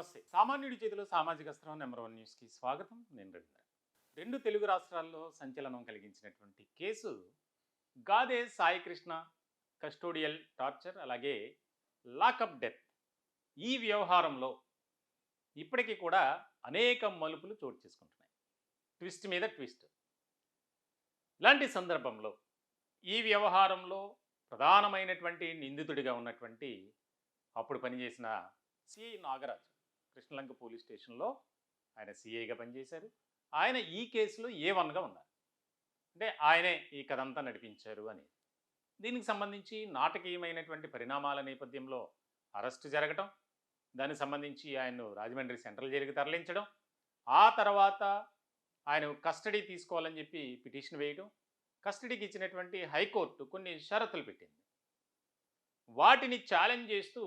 నమస్తే. సామాన్యుడి చేతిలో సామాజిక అస్త్రం నెంబర్ 1 న్యూస్కి స్వాగతం. నేను రవీంద్ర. రెండు తెలుగు రాష్ట్రాల్లో సంచలనం కలిగించినటువంటి కేసు గాదే సాయికృష్ణ కస్టోడియల్ టార్చర్, అలాగే లాకప్ డెత్. ఈ వ్యవహారంలో ఇప్పటికీ కూడా అనేక మలుపులు చోటు చేసుకుంటున్నాయి, ట్విస్ట్ మీద ట్విస్ట్. ఇలాంటి సందర్భంలో ఈ వ్యవహారంలో ప్రధానమైనటువంటి నిందితుడిగా ఉన్నటువంటి అప్పుడు పనిచేసిన సిఐ నాగరాజు కృష్ణలంక పోలీస్ స్టేషన్లో ఆయన సిఐగా పనిచేశారు. ఆయన ఈ కేసులో A1గా ఉన్నారు. అంటే ఆయనే ఈ కథంతా నడిపించారు అనేది. దీనికి సంబంధించి నాటకీయమైనటువంటి పరిణామాల నేపథ్యంలో అరెస్టు జరగటం, దానికి సంబంధించి ఆయన్ను రాజమండ్రి సెంట్రల్ జైలుకి తరలించడం, ఆ తర్వాత ఆయన కస్టడీ తీసుకోవాలని చెప్పి పిటిషన్ వేయడం, కస్టడీకి ఇచ్చినటువంటి హైకోర్టు కొన్ని షరతులు పెట్టింది. వాటిని ఛాలెంజ్ చేస్తూ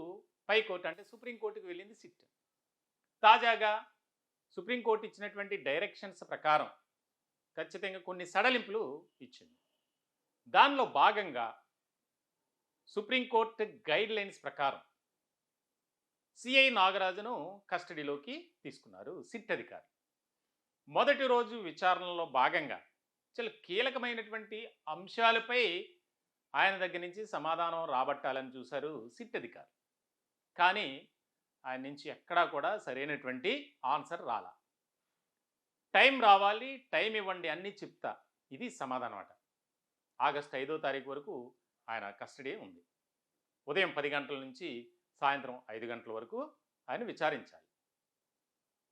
పైకోర్టు అంటే సుప్రీంకోర్టుకు వెళ్ళింది సిట్. తాజాగా సుప్రీంకోర్టు ఇచ్చినటువంటి డైరెక్షన్స్ ప్రకారం ఖచ్చితంగా కొన్ని సడలింపులు ఇచ్చింది. దానిలో భాగంగా సుప్రీంకోర్టు గైడ్ లైన్స్ ప్రకారం సిఐ నాగరాజును కస్టడీలోకి తీసుకున్నారు సిట్ అధికారి. మొదటి రోజు విచారణలో భాగంగా చాలా కీలకమైనటువంటి అంశాలపై ఆయన దగ్గర నుంచి సమాధానం రాబట్టాలని చూశారు సిట్ అధికారి. కానీ ఆయన నుంచి ఎక్కడా కూడా సరైనటువంటి ఆన్సర్ రాలా. టైం రావాలి, టైం ఇవ్వండి, అన్నీ చెప్తా, ఇది సమాధానం అట. ఆగస్టు 5వ తారీఖు వరకు ఆయన కస్టడీ ఉంది. ఉదయం 10 గంటల నుంచి సాయంత్రం 5 గంటల వరకు ఆయన విచారించాలి.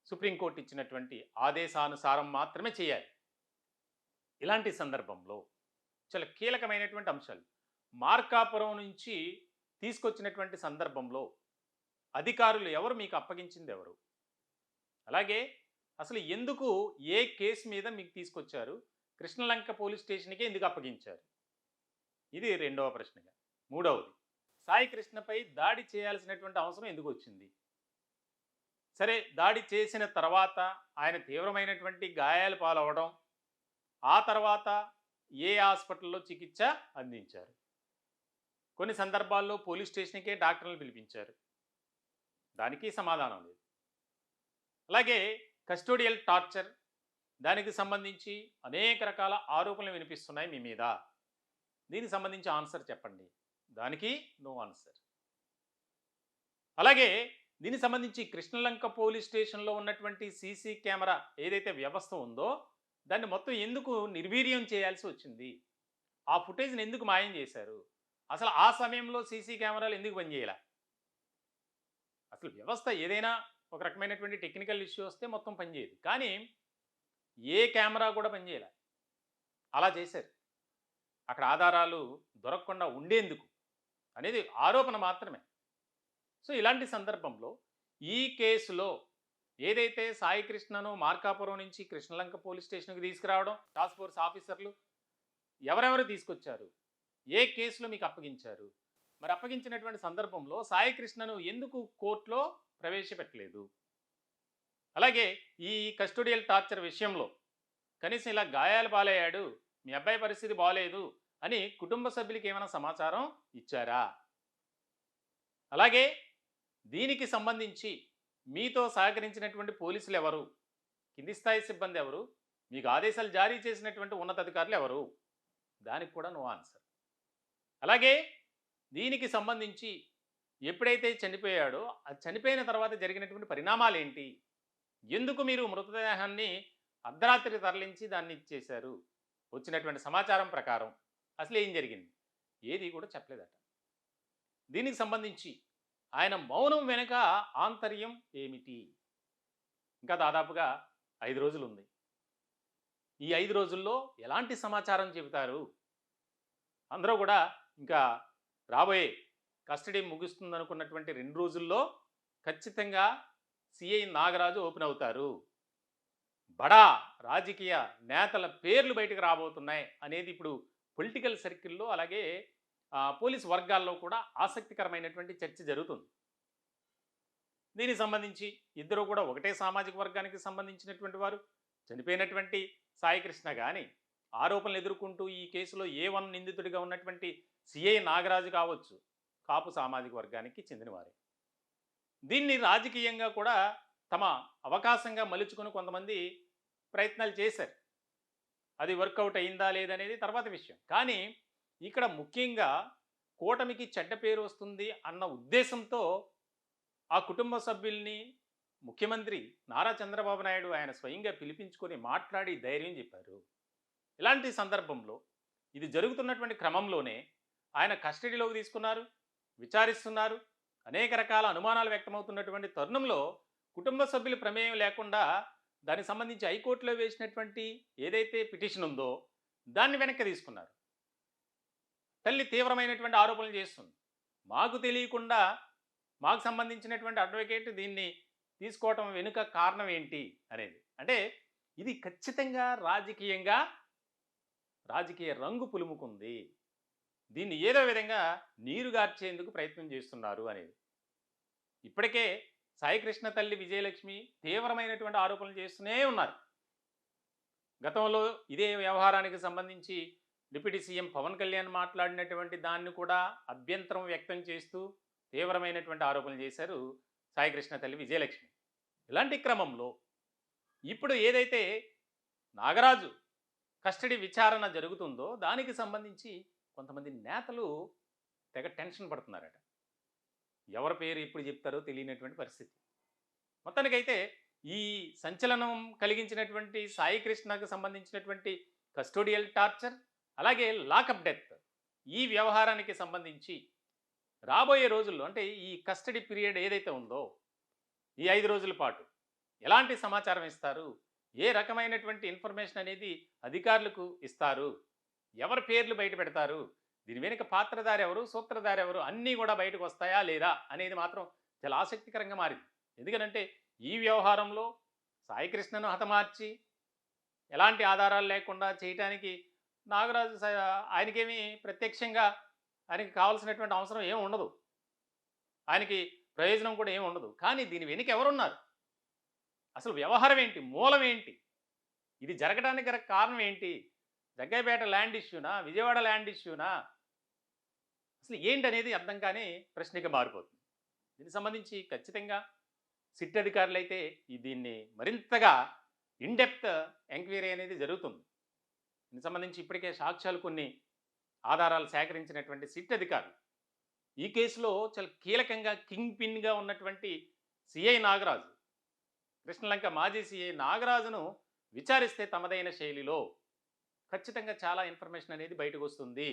సుప్రీంకోర్టు ఇచ్చినటువంటి ఆదేశానుసారం మాత్రమే చేయాలి. ఇలాంటి సందర్భంలో చాలా కీలకమైనటువంటి అంశాలు మార్కాపురం నుంచి తీసుకొచ్చినటువంటి సందర్భంలో అధికారులు ఎవరు, మీకు అప్పగించింది ఎవరు, అలాగే అసలు ఎందుకు ఏ కేసు మీద మీకు తీసుకొచ్చారు, కృష్ణలంక పోలీస్ స్టేషన్కే ఎందుకు అప్పగించారు, ఇది రెండవ ప్రశ్నగా. మూడవది, సాయి కృష్ణపై దాడి చేయాల్సినటువంటి అవసరం ఎందుకు వచ్చింది? సరే, దాడి చేసిన తర్వాత ఆయన తీవ్రమైనటువంటి గాయాలు పాలవడం, ఆ తర్వాత ఏ హాస్పిటల్లో చికిత్స అందించారు? కొన్ని సందర్భాల్లో పోలీస్ స్టేషన్కే డాక్టర్లు పిలిపించారు, దానికి సమాధానం లేదు. అలాగే కస్టోడియల్ టార్చర్, దానికి సంబంధించి అనేక రకాల ఆరోపణలు వినిపిస్తున్నాయి మీ మీద, దీనికి సంబంధించి ఆన్సర్ చెప్పండి, దానికి నో ఆన్సర్. అలాగే దీనికి సంబంధించి కృష్ణలంక పోలీస్ స్టేషన్లో ఉన్నటువంటి సీసీ కెమెరా ఏదైతే వ్యవస్థ ఉందో దాన్ని మొత్తం ఎందుకు నిర్వీర్యం చేయాల్సి వచ్చింది? ఆ ఫుటేజ్ని ఎందుకు మాయం చేశారు? అసలు ఆ సమయంలో సీసీ కెమెరాలు ఎందుకు పనిచేయాల? అసలు వ్యవస్థ ఏదైనా ఒక రకమైనటువంటి టెక్నికల్ ఇష్యూ వస్తే మొత్తం పనిచేయదు, కానీ ఏ కెమెరా కూడా పనిచేయాల. అలా చేశారు. అక్కడ ఆధారాలు దొరకకుండా ఉండేందుకు అనేది ఆరోపణ మాత్రమే. సో ఇలాంటి సందర్భంలో ఈ కేసులో ఏదైతే సాయి కృష్ణను మార్కాపురం నుంచి కృష్ణలంక పోలీస్ స్టేషన్కి తీసుకురావడం, టాస్క్ ఫోర్స్ ఆఫీసర్లు ఎవరెవరు తీసుకొచ్చారు, ఏ కేసులో మీకు అప్పగించారు, మరి అప్పగించినటువంటి సందర్భంలో సాయి కృష్ణను ఎందుకు కోర్టులో ప్రవేశపెట్టలేదు? అలాగే ఈ కస్టోడియల్ టార్చర్ విషయంలో కనీసం ఇలా గాయాలు పాలయ్యాడు, మీ అబ్బాయి పరిస్థితి బాగలేదు అని కుటుంబ సభ్యులకి ఏమైనా సమాచారం ఇచ్చారా? అలాగే దీనికి సంబంధించి మీతో సహకరించినటువంటి పోలీసులు ఎవరు, కింది స్థాయి సిబ్బంది ఎవరు, మీకు ఆదేశాలు జారీ చేసినటువంటి ఉన్నతాధికారులు ఎవరు, దానికి కూడా నో ఆన్సర్. అలాగే దీనికి సంబంధించి ఎప్పుడైతే చనిపోయాడో అది చనిపోయిన తర్వాత జరిగినటువంటి పరిణామాలు ఏంటి, ఎందుకు మీరు మృతదేహాన్ని అర్ధరాత్రి తరలించి దాన్ని ఇచ్చేశారు, వచ్చినటువంటి సమాచారం ప్రకారం అసలు ఏం జరిగింది, ఏది కూడా చెప్పలేదట. దీనికి సంబంధించి ఆయన మౌనం వెనుక ఆంతర్యం ఏమిటి? ఇంకా దాదాపుగా 5 రోజులు ఉంది. ఈ 5 రోజుల్లో ఎలాంటి సమాచారం చెబుతారు? అందరూ కూడా ఇంకా రాబోయే కస్టడీ ముగుస్తుందనుకున్నటువంటి 2 రోజుల్లో ఖచ్చితంగా సిఐ నాగరాజు ఓపెన్ అవుతారు. బడా రాజకీయ నేతల పేర్లు బయటకు రాబోతున్నాయి అనేది ఇప్పుడు పొలిటికల్ సర్కిల్లో అలాగే పోలీస్ వర్గాల్లో కూడా ఆసక్తికరమైనటువంటి చర్చ జరుగుతుంది. దీనికి సంబంధించి ఇద్దరు కూడా ఒకటే సామాజిక వర్గానికి సంబంధించినటువంటి వారు. చనిపోయినటువంటి సాయి కృష్ణ కానీ ఆరోపణలు ఎదుర్కొంటూ ఈ కేసులో A1 నిందితుడిగా ఉన్నటువంటి సిఐ నాగరాజు కావచ్చు, కాపు సామాజిక వర్గానికి చెందినవారే. దీన్ని రాజకీయంగా కూడా తమ అవకాశంగా మలుచుకొని కొంతమంది ప్రయత్నాలు చేశారు. అది వర్కౌట్ అయిందా లేదనేది తర్వాత విషయం. కానీ ఇక్కడ ముఖ్యంగా కూటమికి చెడ్డ పేరు వస్తుంది అన్న ఉద్దేశంతో ఆ కుటుంబ సభ్యుల్ని ముఖ్యమంత్రి నారా చంద్రబాబు నాయుడు ఆయన స్వయంగా పిలిపించుకొని మాట్లాడి ధైర్యం చెప్పారు. ఇలాంటి సందర్భంలో ఇది జరుగుతున్నటువంటి క్రమంలోనే ఆయన కస్టడీలోకి తీసుకున్నారు, విచారిస్తున్నారు. అనేక రకాల అనుమానాలు వ్యక్తమవుతున్నటువంటి తరుణంలో కుటుంబ సభ్యుల ప్రమేయం లేకుండా దానికి సంబంధించి హైకోర్టులో వేసినటువంటి ఏదైతే పిటిషన్ ఉందో దాన్ని వెనక్కి తీసుకున్నారు. తల్లి తీవ్రమైనటువంటి ఆరోపణలు చేస్తుంది. మాకు తెలియకుండా మాకు సంబంధించినటువంటి అడ్వకేట్ దీన్ని తీసుకోవటం వెనుక కారణం ఏంటి అనేది. అంటే ఇది ఖచ్చితంగా రాజకీయ రంగు పులుముకుంది. దీన్ని ఏదో విధంగా నీరుగార్చేందుకు ప్రయత్నం చేస్తున్నారు అనేది. ఇప్పటికే సాయికృష్ణ తల్లి విజయలక్ష్మి తీవ్రమైనటువంటి ఆరోపణలు చేస్తూనే ఉన్నారు. గతంలో ఇదే వ్యవహారానికి సంబంధించి డిప్యూటీ సీఎం పవన్ కళ్యాణ్ మాట్లాడినటువంటి దాన్ని కూడా అభ్యంతరం వ్యక్తం చేస్తూ తీవ్రమైనటువంటి ఆరోపణలు చేశారు సాయికృష్ణ తల్లి విజయలక్ష్మి. ఇలాంటి క్రమంలో ఇప్పుడు ఏదైతే నాగరాజు కస్టడీ విచారణ జరుగుతుందో దానికి సంబంధించి కొంతమంది నేతలు తెగ టెన్షన్ పడుతున్నారట. ఎవరి పేరు ఎప్పుడు చెప్తారో తెలియనటువంటి పరిస్థితి. మొత్తానికైతే ఈ సంచలనం కలిగించినటువంటి సాయికృష్ణకు సంబంధించినటువంటి కస్టోడియల్ టార్చర్, అలాగే లాకప్ డెత్, ఈ వ్యవహారానికి సంబంధించి రాబోయే రోజుల్లో అంటే ఈ కస్టడీ పీరియడ్ ఏదైతే ఉందో ఈ 5 రోజుల పాటు ఎలాంటి సమాచారం ఇస్తారు, ఏ రకమైనటువంటి ఇన్ఫర్మేషన్ అనేది అధికారులకు ఇస్తారు, ఎవరి పేర్లు బయట పెడతారు, దీని వెనుక పాత్రధారి ఎవరు, సూత్రధారి ఎవరు, అన్నీ కూడా బయటకు వస్తాయా లేదా అనేది మాత్రం చాలా ఆసక్తికరంగా మారింది. ఎందుకంటే ఈ వ్యవహారంలో సాయికృష్ణను హతమార్చి ఎలాంటి ఆధారాలు లేకుండా చేయటానికి నాగరాజు ఆయనకేమీ ప్రత్యక్షంగా ఆయనకి కావాల్సినటువంటి అవసరం ఏమి ఉండదు, ఆయనకి ప్రయోజనం కూడా ఏమి ఉండదు. కానీ దీని వెనుక ఎవరున్నారు, అసలు వ్యవహారం ఏంటి, మూలం ఏంటి, ఇది జరగడానికి గల కారణం ఏంటి, జగ్గైపేట ల్యాండ్ ఇష్యూనా, విజయవాడ ల్యాండ్ ఇష్యూనా, అసలు ఏంటనేది అర్థం కాని ప్రశ్నగా మారిపోతుంది. దీనికి సంబంధించి ఖచ్చితంగా సిట్ అధికారులు అయితే దీన్ని మరింతగా ఇన్డెప్త్ ఎంక్వైరీ అనేది జరుగుతుంది. దీనికి సంబంధించి ఇప్పటికే సాక్ష్యాలు కొన్ని ఆధారాలు సేకరించినటువంటి సిట్ అధికారులు ఈ కేసులో చాలా కీలకంగా కింగ్ పిన్గా ఉన్నటువంటి సిఐ నాగరాజు, కృష్ణలంక మాజీ సిఐ నాగరాజును విచారిస్తే తమదైన శైలిలో ఖచ్చితంగా చాలా ఇన్ఫర్మేషన్ అనేది బయటకు వస్తుంది.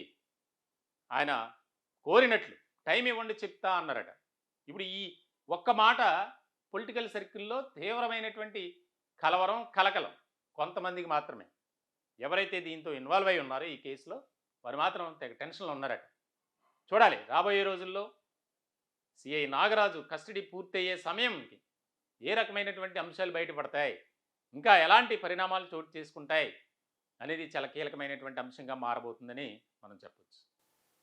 ఆయన కోరినట్లు టైం ఇవ్వండి చెప్తా అన్నారట. ఇప్పుడు ఈ ఒక్క మాట పొలిటికల్ సర్కిల్లో తీవ్రమైనటువంటి కలకలం కొంతమందికి మాత్రమే. ఎవరైతే దీంతో ఇన్వాల్వ్ అయి ఉన్నారో ఈ కేసులో వారు మాత్రం తెగ టెన్షన్లో ఉన్నారట. చూడాలి రాబోయే రోజుల్లో సిఐ నాగరాజు కస్టడీ పూర్తయ్యే సమయంకి ఏ రకమైనటువంటి అంశాలు బయటపడతాయి, ఇంకా ఎలాంటి పరిణామాలు చోటు చేసుకుంటాయి అనేది చాలా కీలకమైనటువంటి అంశంగా మారబోతుందని మనం చెప్పొచ్చు.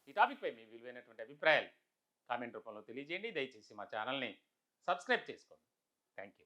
ఈ టాపిక్పై మీ విలువైనటువంటి అభిప్రాయాలు కామెంట్ రూపంలో తెలియజేయండి. దయచేసి మా ఛానల్ని సబ్స్క్రైబ్ చేసుకోండి. Thank you.